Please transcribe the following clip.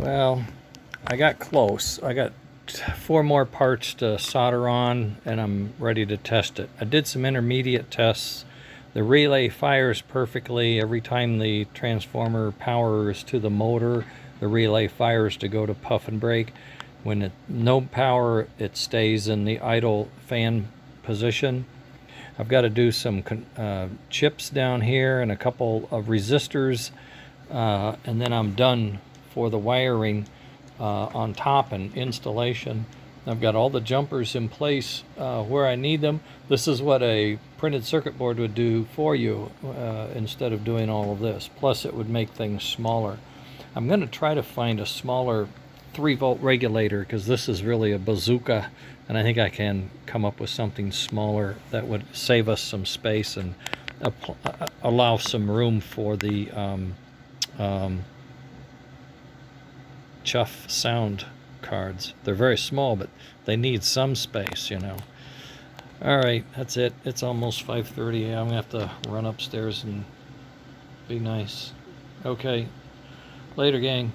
Well, I got close. I got 4 more parts to solder on, and I'm ready to test it. I did some intermediate tests. The relay fires perfectly. Every time the transformer powers to the motor, the relay fires to go to puff and brake. When no power, it stays in the idle fan position. I've got to do some chips down here and a couple of resistors, and then I'm done for the wiring on top and installation. I've got all the jumpers in place where I need them. This is what a printed circuit board would do for you instead of doing all of this. Plus it would make things smaller. I'm going to try to find a smaller 3-volt regulator because this is really a bazooka, and I think I can come up with something smaller that would save us some space and allow some room for the chuff sound cards. They're very small, but they need some space, you know. Alright, that's it. It's almost 5:30. I'm going to have to run upstairs and be nice. Okay. Later, gang.